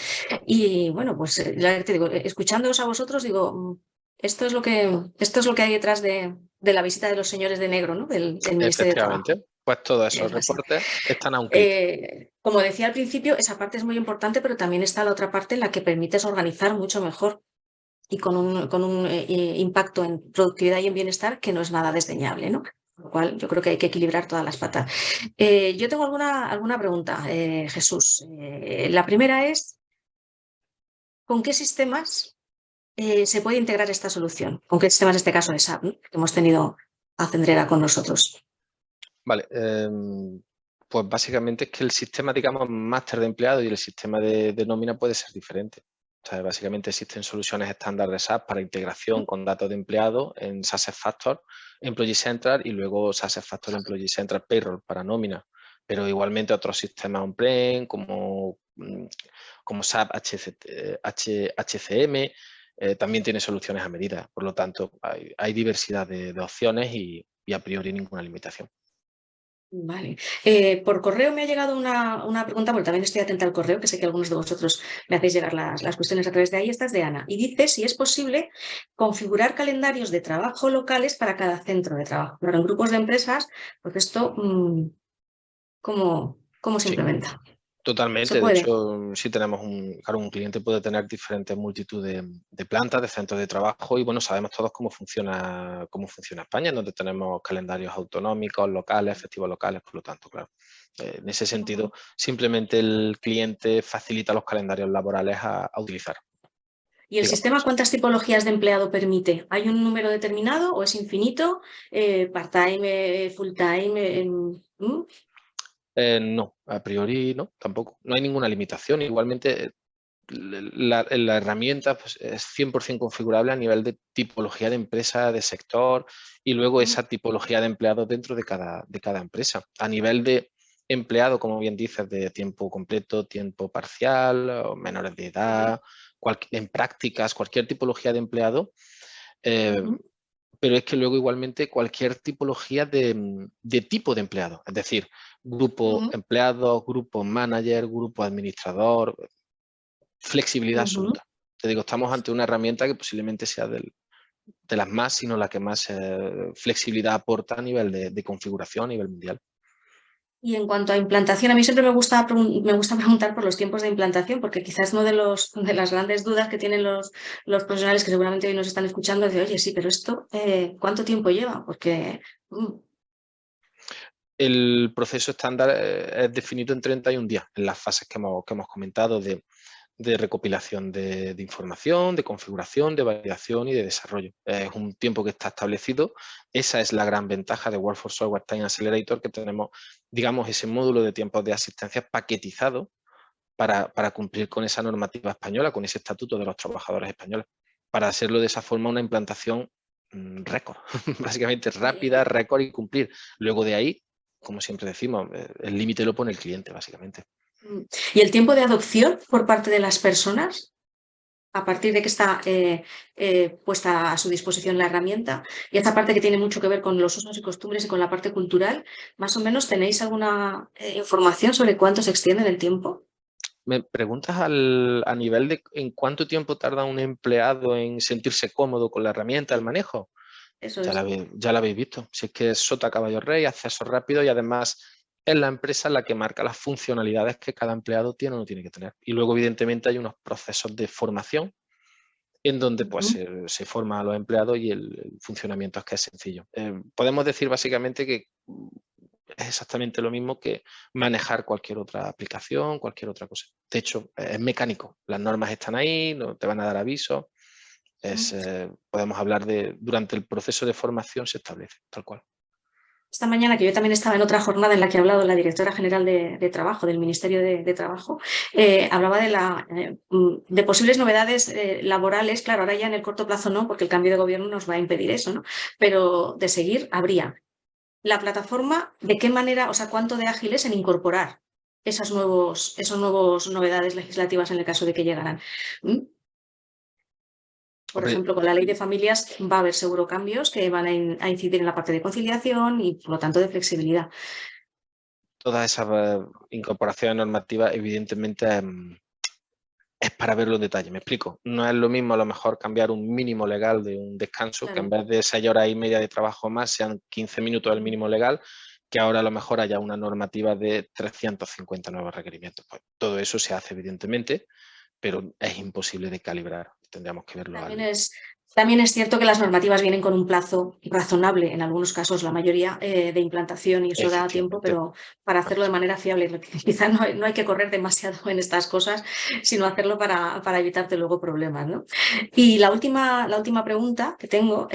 Y bueno, pues ya te digo, escuchándoos a vosotros, digo, esto es lo que hay detrás de la visita de los señores de negro, ¿no? Del Ministerio de Trabajo. Efectivamente, pues todos esos Es así. reportes están a un clic. Como decía al principio, esa parte es muy importante, pero también está la otra parte en la que permites organizar mucho mejor y con un impacto en productividad y en bienestar que no es nada desdeñable, ¿no? Con lo cual, yo creo que hay que equilibrar todas las patas. Yo tengo alguna pregunta, Jesús. La primera es, ¿con qué sistemas se puede integrar esta solución? ¿Con qué sistemas, en este caso, de SAP, ¿no? Que hemos tenido a Cendrera con nosotros? Vale, pues básicamente es que el sistema, digamos, máster de empleado y el sistema de nómina puede ser diferente. O sea, básicamente existen soluciones estándar de SAP para integración con datos de empleado en SuccessFactors, Employee Central y luego SuccessFactors Employee Central Payroll para nómina. Pero igualmente otros sistemas on-prem como SAP HCM también tiene soluciones a medida. Por lo tanto, hay diversidad de opciones y a priori ninguna limitación. Vale. Por correo me ha llegado una pregunta, porque también estoy atenta al correo, que sé que algunos de vosotros me hacéis llegar las cuestiones a través de ahí. Esta es de Ana. Y dice si es posible configurar calendarios de trabajo locales para cada centro de trabajo. Pero en grupos de empresas, pues esto, ¿cómo se Sí, implementa? totalmente. ¿Se De puede? hecho, sí tenemos un cliente puede tener diferentes multitud de plantas, de centros de trabajo y bueno, sabemos todos cómo funciona España, donde tenemos calendarios autonómicos, locales, festivos locales, por lo tanto, claro. En ese sentido, simplemente el cliente facilita los calendarios laborales a utilizar. ¿Y el sistema cuántas tipologías de empleado permite? ¿Hay un número determinado o es infinito? ¿Part-time, full-time? No, a priori no, tampoco. No hay ninguna limitación. Igualmente, la herramienta pues, es 100% configurable a nivel de tipología de empresa, de sector y luego esa tipología de empleados dentro de cada empresa. A nivel de empleado, como bien dices, de tiempo completo, tiempo parcial, o menores de edad, en prácticas, cualquier tipología de empleado. Pero es que luego igualmente cualquier tipología de tipo de empleado, es decir, grupo empleado, grupo manager, grupo administrador, flexibilidad absoluta. Te digo, estamos ante una herramienta que posiblemente sea de las más, sino la que más flexibilidad aporta a nivel de configuración a nivel mundial. Y en cuanto a implantación, a mí siempre me gusta preguntar por los tiempos de implantación, porque quizás una de las grandes dudas que tienen los profesionales que seguramente hoy nos están escuchando es de, oye, sí, pero esto, ¿cuánto tiempo lleva? Porque... El proceso estándar es definido en 31 días, en las fases que hemos comentado de recopilación de información, de configuración, de validación y de desarrollo. Es un tiempo que está establecido. Esa es la gran ventaja de Workforce Software Time Accelerator, que tenemos, digamos, ese módulo de tiempos de asistencia paquetizado para cumplir con esa normativa española, con ese estatuto de los trabajadores españoles, para hacerlo de esa forma una implantación récord, básicamente rápida, récord y cumplir. Luego de ahí, como siempre decimos, el límite lo pone el cliente, básicamente. ¿Y el tiempo de adopción por parte de las personas? a partir de que está puesta a su disposición la herramienta, y esta parte que tiene mucho que ver con los usos y costumbres y con la parte cultural, ¿más o menos tenéis alguna información sobre cuánto se extiende en el tiempo? ¿Me preguntas a nivel de en cuánto tiempo tarda un empleado en sentirse cómodo con la herramienta, el manejo? Eso Ya es. ya la habéis visto. Si es que es sota caballo rey, acceso rápido y además es la empresa la que marca las funcionalidades que cada empleado tiene o no tiene que tener. Y luego, evidentemente, hay unos procesos de formación en donde pues, se forma a los empleados y el funcionamiento es que es sencillo. Podemos decir básicamente que es exactamente lo mismo que manejar cualquier otra aplicación, cualquier otra cosa. De hecho, es mecánico. Las normas están ahí, no te van a dar aviso. Podemos hablar de, durante el proceso de formación se establece, tal cual. Esta mañana, que yo también estaba en otra jornada en la que ha hablado la directora general de Trabajo, del Ministerio de Trabajo, hablaba de posibles novedades laborales. Claro, ahora ya en el corto plazo no, porque el cambio de gobierno nos va a impedir eso, ¿no? Pero de seguir, habría. La plataforma, ¿de qué manera, o sea, cuánto de ágil es en incorporar esos nuevos novedades legislativas en el caso de que llegaran? Por Hombre, ejemplo, con la ley de familias va a haber seguro cambios que van a incidir en la parte de conciliación y, por lo tanto, de flexibilidad. todas esas incorporaciones normativas, evidentemente, es para verlo en detalle. Me explico. No es lo mismo a lo mejor cambiar un mínimo legal de un descanso, que en Claro. vez de 6 horas y media de trabajo más sean 15 minutos el mínimo legal, que ahora a lo mejor haya una normativa de 350 nuevos requerimientos. Pues todo eso se hace evidentemente, pero es imposible de calibrar. Tendríamos que verlo También es cierto que las normativas vienen con un plazo razonable, en algunos casos la mayoría, de implantación, y eso da tiempo, efectivamente. pero para hacerlo de manera fiable. Quizá no hay que correr demasiado en estas cosas, sino hacerlo para evitarte luego problemas, ¿no? Y la última pregunta que tengo,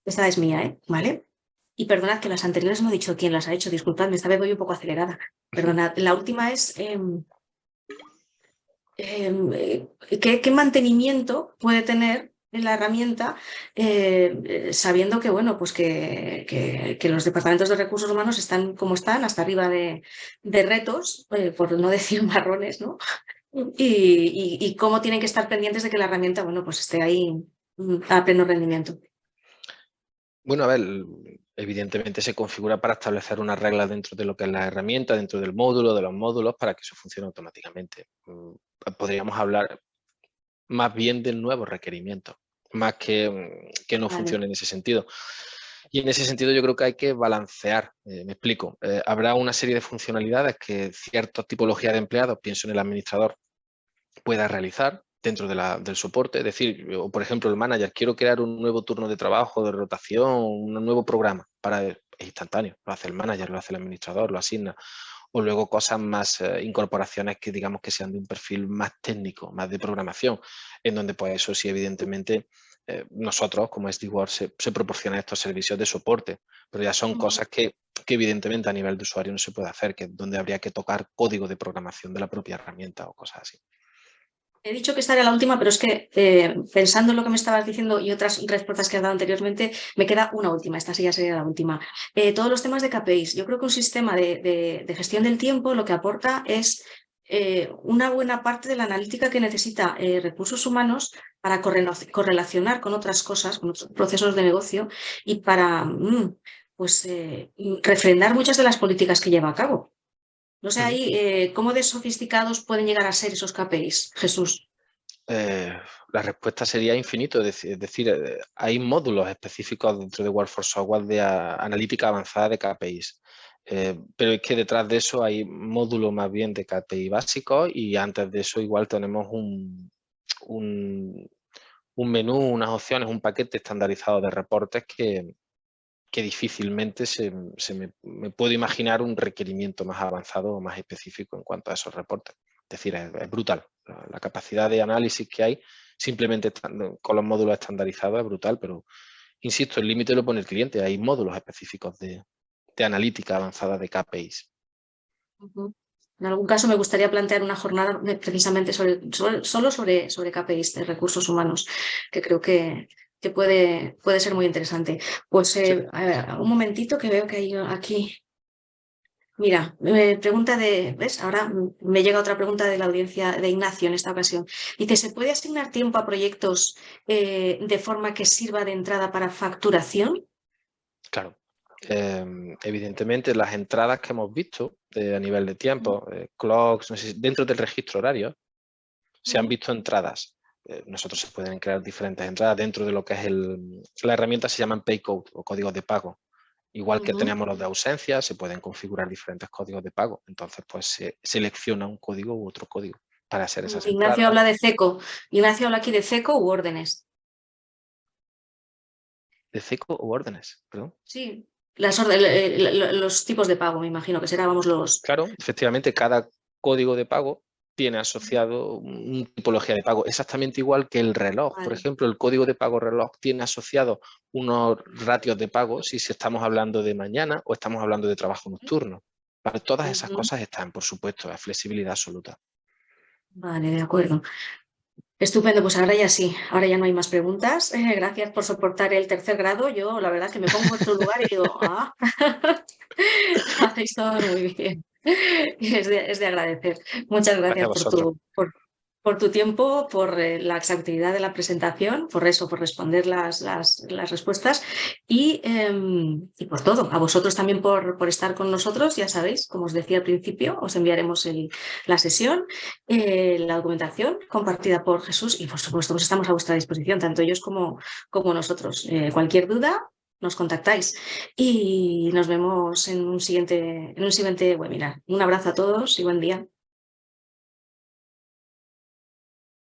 esta es mía, ¿vale? Y perdonad que las anteriores no he dicho quién las ha hecho, disculpadme, esta vez voy un poco acelerada. Perdonad. La última es... ¿qué mantenimiento puede tener en la herramienta, sabiendo que, bueno, pues que los departamentos de recursos humanos están como están, hasta arriba de retos, por no decir marrones, ¿no? Y cómo tienen que estar pendientes de que la herramienta, bueno, pues esté ahí a pleno rendimiento. Bueno, a ver, evidentemente se configura para establecer unas reglas dentro de lo que es la herramienta, dentro del módulo, de los módulos, para que eso funcione automáticamente. Podríamos hablar más bien del nuevo requerimiento, más que no Vale. funcione en ese sentido. Y en ese sentido yo creo que hay que balancear, me explico. Habrá una serie de funcionalidades que cierta tipología de empleados, pienso en el administrador, pueda realizar dentro del soporte. Es decir, o por ejemplo el manager, quiero crear un nuevo turno de trabajo, de rotación, un nuevo programa, es instantáneo, lo hace el manager, lo hace el administrador, lo asigna. O luego cosas más, incorporaciones que digamos que sean de un perfil más técnico, más de programación, en donde pues eso sí evidentemente nosotros como Steward se proporcionan estos servicios de soporte, pero ya son cosas que evidentemente a nivel de usuario no se puede hacer, que es donde habría que tocar código de programación de la propia herramienta o cosas así. He dicho que esta era la última, pero es que pensando en lo que me estabas diciendo y otras respuestas que has dado anteriormente, me queda una última. Esta sí ya sería la última. Todos los temas de KPIs. Yo creo que un sistema de gestión del tiempo lo que aporta es una buena parte de la analítica que necesita recursos humanos para correlacionar con otras cosas, con otros procesos de negocio, y para pues, refrendar muchas de las políticas que lleva a cabo. No sé ahí cómo de sofisticados pueden llegar a ser esos KPIs, Jesús. La respuesta sería infinito, es decir, hay módulos específicos dentro de Workforce Software de analítica avanzada de KPIs, pero es que detrás de eso hay módulos más bien de KPI básicos y antes de eso igual tenemos un menú, unas opciones, un paquete estandarizado de reportes que difícilmente me puedo imaginar un requerimiento más avanzado o más específico en cuanto a esos reportes. Es decir, es brutal. La capacidad de análisis que hay simplemente con los módulos estandarizados es brutal, pero insisto, el límite lo pone el cliente. Hay módulos específicos de analítica avanzada de KPIs. En algún caso me gustaría plantear una jornada precisamente solo sobre KPIs de recursos humanos, que creo que puede ser muy interesante. Pues Sí. a ver, un momentito que veo que hay aquí Mira, pregunta ¿ves? Ahora me llega otra pregunta de la audiencia de Ignacio en esta ocasión. Dice, ¿se puede asignar tiempo a proyectos de forma que sirva de entrada para facturación? Claro. Evidentemente, las entradas que hemos visto a nivel de tiempo, clocks, no sé, dentro del registro horario, se han visto entradas. Nosotros se pueden crear diferentes entradas dentro de lo que es la herramienta, se llaman pay code o códigos de pago. Igual que tenemos los de ausencia, se pueden configurar diferentes códigos de pago. Entonces, pues se selecciona un código u otro código para hacer esas Ignacio entradas. habla de CECO. Ignacio habla aquí de CECO u órdenes. ¿De CECO u órdenes? Perdón. Sí, los tipos de pago, me imagino que será, vamos, los... Claro, efectivamente, cada código de pago tiene asociado una tipología de pago, exactamente igual que el reloj. Vale. Por ejemplo, el código de pago reloj tiene asociado unos ratios de pago si estamos hablando de mañana o estamos hablando de trabajo nocturno. Para todas esas cosas están, por supuesto, la flexibilidad absoluta. Vale, de acuerdo. Estupendo, pues ahora ya sí, ahora ya no hay más preguntas. Gracias por soportar el tercer grado. Yo la verdad que me pongo en vuestro lugar y digo, hacéis todo muy bien. Es de agradecer. Muchas Gracias a gracias vosotros. por tu tiempo, por la exhaustividad de la presentación, por eso, por responder las respuestas y por todo. A vosotros también por estar con nosotros. Ya sabéis, como os decía al principio, os enviaremos la sesión, la documentación compartida por Jesús y, por supuesto, pues estamos a vuestra disposición, tanto ellos como nosotros. Cualquier duda, nos contactáis y nos vemos en un siguiente webinar. Un abrazo a todos y buen día.